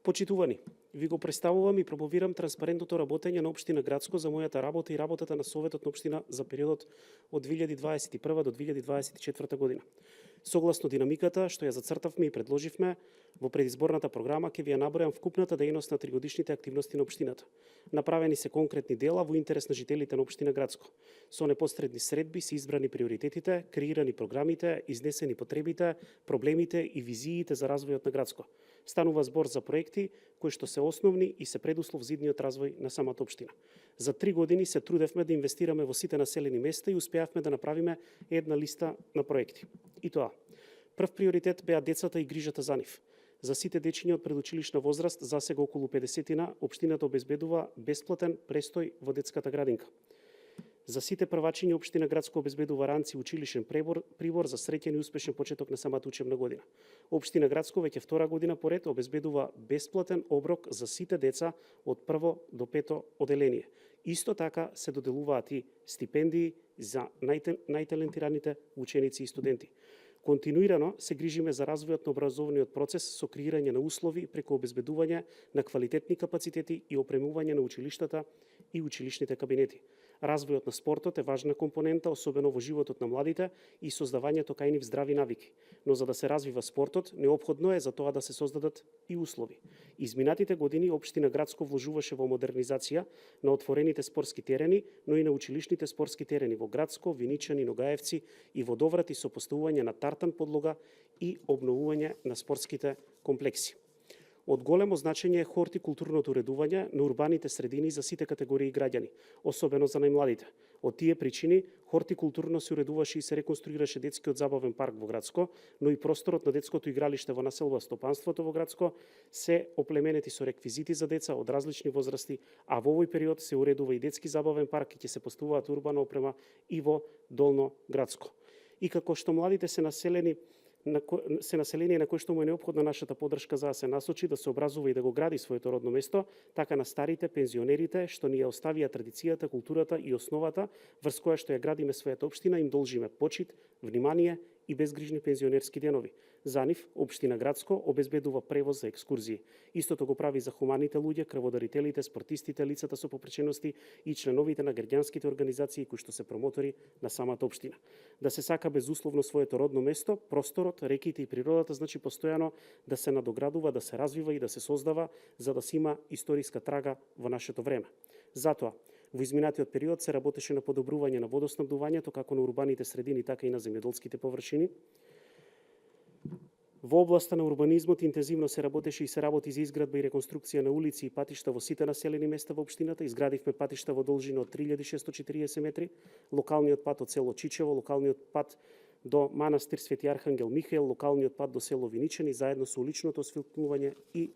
Почитувани, ви го представувам и промовирам транспарентното работење на Општина Градско за мојата работа и работата на Советот на Општина за периодот од 2021 до 2024 година. Согласно динамиката што ја зацртавме и предложивме во предизборната програма, ќе ви ја набројам вкупната дејност на тригодишните активности на Општината. Направени се конкретни дела во интерес на жителите на Општина Градско. Со непосредни средби се избрани приоритетите, креирани програмите, изнесени потребите, проблемите и визиите за развојот на Градско. Станува збор за проекти кои што се основни и се предуслов за идниот развој на самата општина. За 3 години се трудевме да инвестираме во сите населени места и успеавме да направиме една листа на проекти. И тоа: прв приоритет беа децата и грижата за нив. За сите дечиња од предучилишна возраст, засега околу 50-тина, општината обезбедува бесплатен престој во детската градинка. За сите првачиња Општина Градско обезбедува ранци училишен прибор за среќен и успешен почеток на самата учебна година. Општина Градско веќе втора година поред обезбедува бесплатен оброк за сите деца од прво до пето оделение. Исто така се доделуваат и стипендии за најталентираните ученици и студенти. Континуирано се грижиме за развојот на образовниот процес со креирање на услови преку обезбедување на квалитетни капацитети и опремување на училиштата и училишните кабинети. Развојот на спортот е важна компонента, особено во животот на младите и создавањето кај нив здрави навики. Но за да се развива спортот, неопходно е за тоа да се создадат и услови. Изминатите години Општина Градско вложуваше во модернизација на отворените спортски терени, но и на училишните спортски терени во Градско, Виничани, Ногаевци и во Доврат и со поставување на тартан подлога и обновување на спортските комплекси. Од големо значење е хортикултурното уредување на урбаните средини за сите категории граѓани, особено за најмладите. Од тие причини, хортикултурно се уредуваше и се реконструираше детскиот забавен парк во Градско, но и просторот на детското игралиште во населба Стопанството во Градско се оплеменети со реквизити за деца од различни возрасти, а во овој период се уредува и детски забавен парк и ќе се поставуваат урбана опрема и во Долно Градско. И како што младите се населени на кој што му е неопходна нашата поддршка за да се насочи, да се образува и да го гради своето родно место, така на старите, пензионерите, што ни ја оставија традицијата, културата и основата врз која што ја градиме својата општина, им должиме почит, внимание и безгрижни пензионерски денови. За нив, Општина Градско обезбедува превоз за екскурзии. Истото го прави за хуманите луѓе, крводарителите, спортистите, лицата со попречености и членовите на граѓанските организации кои што се промотори на самата општина. Да се сака безусловно своето родно место, просторот, реките и природата значи постојано да се надоградува, да се развива и да се создава, за да се има историска трага во нашето време. Затоа, во изминатиот период се работеше на подобрување на водоснабдувањето како на урбаните средини, така и на земјоделските површини. Во областа на урбанизмот интензивно се работеше и се работи за изградба и реконструкција на улици и патишта во сите населени места во општината. Изградивме патишта во должина од 3640 метри, локалниот пат од село Чичево, локалниот пат до манастир Свети Архангел Михаел, локалниот пат до село Виничани, заедно со уличното осветлување и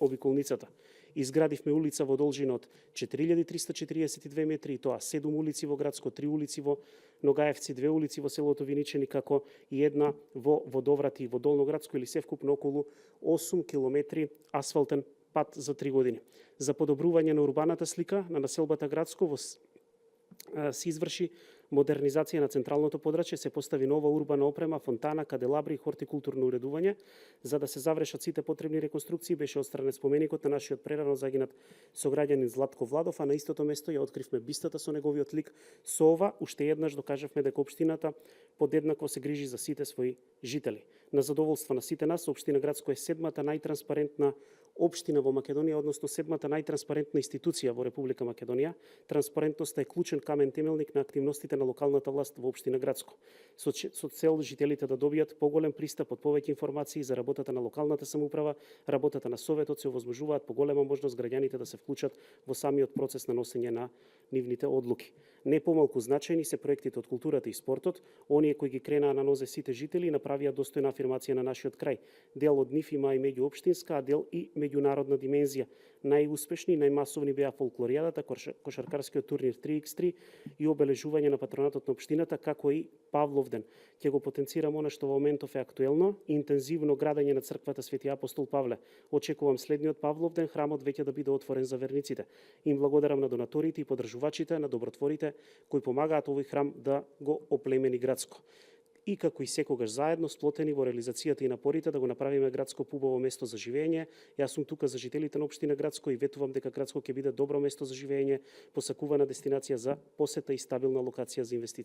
обиколницата. Изградивме улица во должина од 4342 метри, и тоа 7 улици во Градско, 3 улици во Ногаевци, 2 улици во селото Виничани, како и една во Водоврат и во Долно Градско, или севкупно околу 8 километри асфалтен пат за 3 години. За подобрување на урбаната слика на населбата Градско се изврши модернизација на централното подрачје, се постави нова урбана опрема, фонтана, каделабри и хортикултурно уредување. За да се завршат сите потребни реконструкции, беше отстранет споменикот на нашиот прерано загинат сограѓанин Златко Владов, а на истото место ја откривме бистата со неговиот лик. Со ова, уште еднаш докажавме дека општината подеднакво се грижи за сите своји жители. На задоволство на сите нас, Општина Градско е седмата најтранспарентна општина во Македонија, односно седмата најтранспарентна институција во Република Македонија. Транспарентноста е клучен камен темелник на активностите на локалната власт во Општина Градско. Со цел жителите да добијат поголем пристап од повеќе информации за работата на локалната самоуправа, работата на Советот, се овозможуваат поголема можност граѓаните да се вклучат во самиот процес на носење на нивните одлуки. Не помалку значајни се проектите од културата и спортот, оние кои ги кренаа на нозе сите жители и направија достојна афирмација на нашиот крај. Дел од нив има и меѓуопштинска, а дел и меѓународна димензија. Најуспешни и најмасовни беа фолклоријадата, кошаркарскиот турнир 3x3 и обележување на патронатот на општината, како и Павловден. Ќе го потенцирам она што во моментов е актуелно, интензивно градење на црквата Свети Апостол Павле. Очекувам следниот Павловден храмот веќе да биде отворен за верниците. Им благодарам на донаторите и поддржувачите, на добротворите кои помагаат овој храм да го оплемени Градско. и како и секогаш заедно сплотени во реализацијата и напорите да го направиме Градско убаво место за живење. Јас сум тука за жителите на општина Градско и ветувам дека Градско ќе биде добро место за живење, посакувана дестинација за посета и стабилна локација за инвестиција.